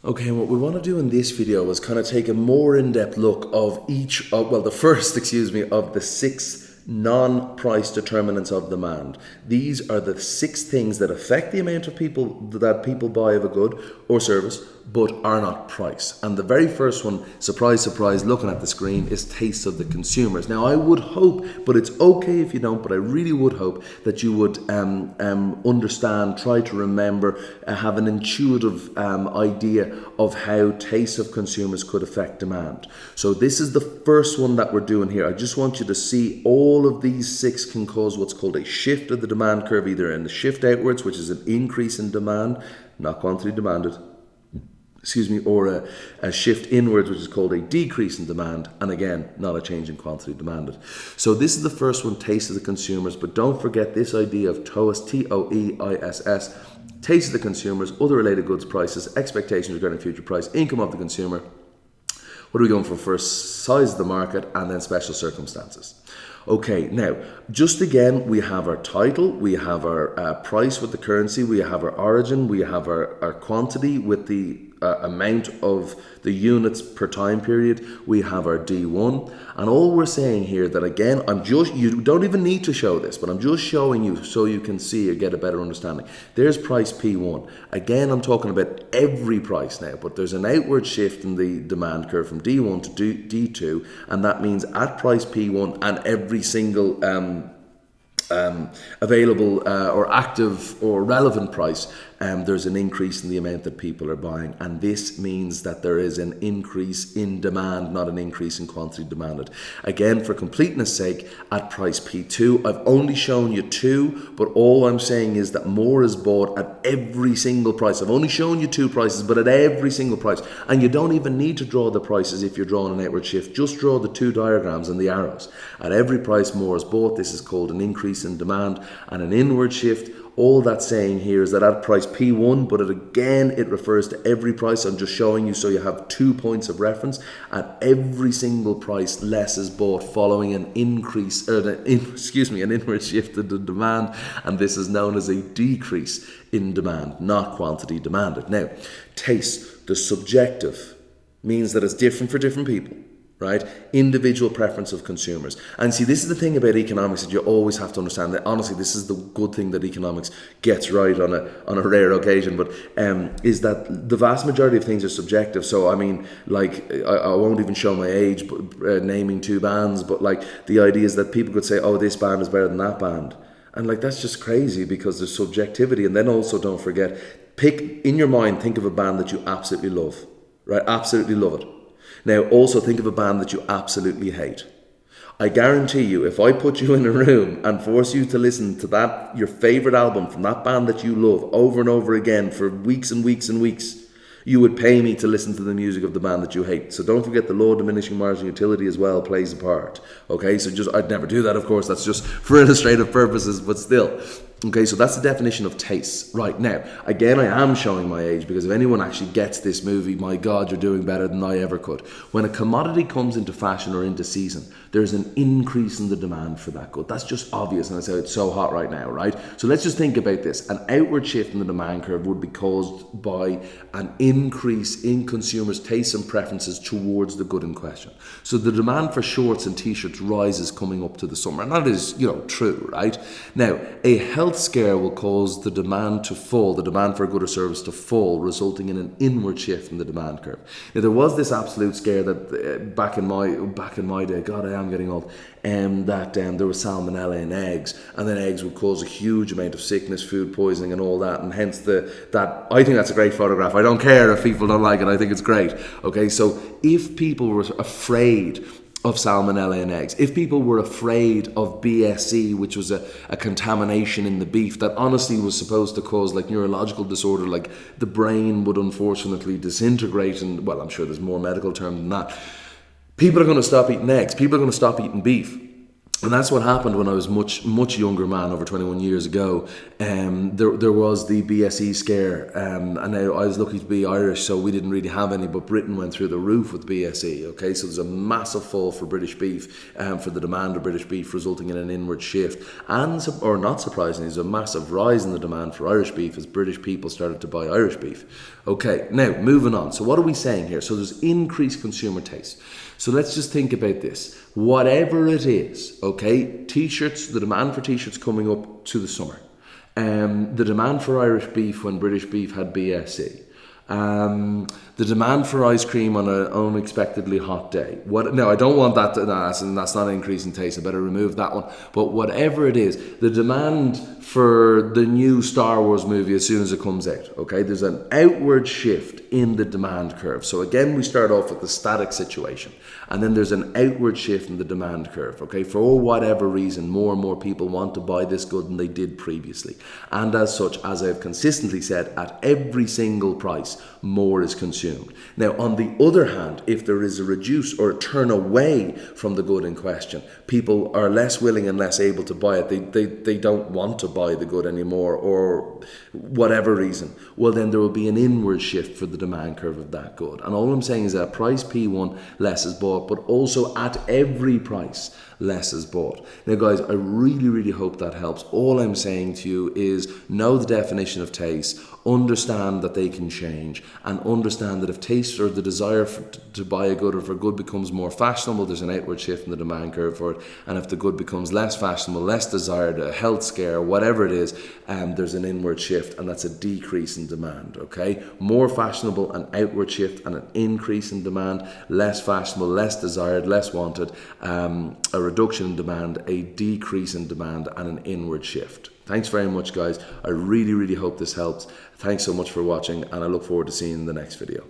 Okay, what we want to do in this video is kind of take a more in-depth look of the first, of the 6 non-price determinants of demand. These are the 6 things that affect the amount of people that people buy of a good or service, but are not price. And the very first one, surprise, surprise, looking at the screen, is taste of the consumers. Now, I would hope, but it's okay if you don't, but I really would hope that you would understand, try to remember, have an intuitive idea of how taste of consumers could affect demand. So this is the first one that we're doing here. I just want you to see all of these 6 can cause what's called a shift of the demand curve, either in the shift outwards, which is an increase in demand, not quantity demanded, or a shift inwards, which is called a decrease in demand, and again, not a change in quantity demanded. So this is the first one, taste of the consumers, but don't forget this idea of TOISS, T-O-E-I-S-S, taste of the consumers, other related goods prices, expectations regarding future price, income of the consumer. What are we going for first? Size of the market, and then special circumstances. Okay, now, just again, we have our title, we have our price with the currency, we have our origin, we have our quantity with the amount of the units per time period, we have our D1, and all we're saying here that again, you don't even need to show this, but I'm just showing you so you can see or get a better understanding. There's price P1. Again, I'm talking about every price now, but there's an outward shift in the demand curve from D1 to D2, and that means at price P1 and every single available or active or relevant price, there's an increase in the amount that people are buying, and this means that there is an increase in demand, not an increase in quantity demanded. Again, for completeness sake, at price P2, I've only shown you 2, but all I'm saying is that more is bought at every single price. I've only shown you 2 prices, but at every single price, and you don't even need to draw the prices if you're drawing an outward shift. Just draw the 2 diagrams and the arrows. At every price, more is bought. This is called an increase in demand, and an inward shift. All that's saying here is that at price P1, but it refers to every price. I'm just showing you so you have 2 points of reference. At every single price, less is bought following an increase, an inward shift in the demand, and this is known as a decrease in demand, not quantity demanded. Now, taste, the subjective, means that it's different for different people. Right? Individual preference of consumers. And see, this is the thing about economics that you always have to understand. That honestly, this is the good thing that economics gets right on a rare occasion, but is that the vast majority of things are subjective. So I mean, like, I won't even show my age, but naming 2 bands, but like the idea is that people could say, oh, this band is better than that band. And like, that's just crazy because there's subjectivity. And then also don't forget, in your mind, think of a band that you absolutely love, right? Absolutely love it. Now, also think of a band that you absolutely hate. I guarantee you, if I put you in a room and force you to listen to your favorite album from that band that you love over and over again for weeks and weeks and weeks, you would pay me to listen to the music of the band that you hate. So don't forget the law of diminishing marginal utility as well plays a part. Okay, so I'd never do that, of course. That's just for illustrative purposes, but still. Okay, so that's the definition of taste. Right, now, again, I am showing my age because if anyone actually gets this movie, my God, you're doing better than I ever could. When a commodity comes into fashion or into season, there's an increase in the demand for that good. That's just obvious, and I say it's so hot right now, right? So let's just think about this. An outward shift in the demand curve would be caused by an increase in consumers' tastes and preferences towards the good in question. So the demand for shorts and t-shirts rises coming up to the summer, and that is, true, right? Now, a health scare will cause the demand to fall, the demand for a good or service to fall, resulting in an inward shift in the demand curve. Now, there was this absolute scare that back in my day, God, I am getting old, that there was salmonella in eggs, and then eggs would cause a huge amount of sickness, food poisoning, and all that, and hence I think that's a great photograph. I don't care if people don't like it. I think it's great. Okay, so if people were afraid of salmonella in eggs, if people were afraid of BSE, which was a contamination in the beef that honestly was supposed to cause like neurological disorder, like the brain would unfortunately disintegrate, and well, I'm sure there's more medical term than that, people are going to stop eating eggs, people are going to stop eating beef. And that's what happened when I was much younger man, over 21 years ago. There was the BSE scare, and I was lucky to be Irish, so we didn't really have any, but Britain went through the roof with BSE, okay? So there's a massive fall for British beef, for the demand of British beef, resulting in an inward shift. And, or not surprisingly, there's a massive rise in the demand for Irish beef as British people started to buy Irish beef. Okay, now moving on. So what are we saying here? So there's increased consumer taste. So let's just think about this. Whatever it is, okay, t-shirts, the demand for t-shirts coming up to the summer. The demand for Irish beef when British beef had BSE. The demand for ice cream on an unexpectedly hot day. No, I don't want that. That's not an increase in taste. I better remove that one. But whatever it is, the demand for the new Star Wars movie as soon as it comes out. Okay, there's an outward shift in the demand curve. So again, we start off with the static situation, and then there's an outward shift in the demand curve. Okay, for whatever reason, more and more people want to buy this good than they did previously, and as such, as I've consistently said, at every single price, more is consumed. Now, on the other hand, if there is a reduce or a turn away from the good in question, people are less willing and less able to buy it. They don't want to buy the good anymore, or whatever reason. Well, then there will be an inward shift for the demand curve of that good. And all I'm saying is that price P1, less is bought, but also at every price, less is bought. Now, guys, I really hope that helps. All I'm saying to you is know the definition of taste, understand that they can change, and understand that if taste or the desire to buy a good or for a good becomes more fashionable, there's an outward shift in the demand curve for it. And if the good becomes less fashionable, less desired, a health scare, whatever it is, there's an inward shift, and that's a decrease in demand, okay? More fashionable, an outward shift and an increase in demand. Less fashionable, less desired, less wanted, a reduction in demand, a decrease in demand, and an inward shift. Thanks very much, guys. I really hope this helps. Thanks so much for watching, and I look forward to seeing you in the next video.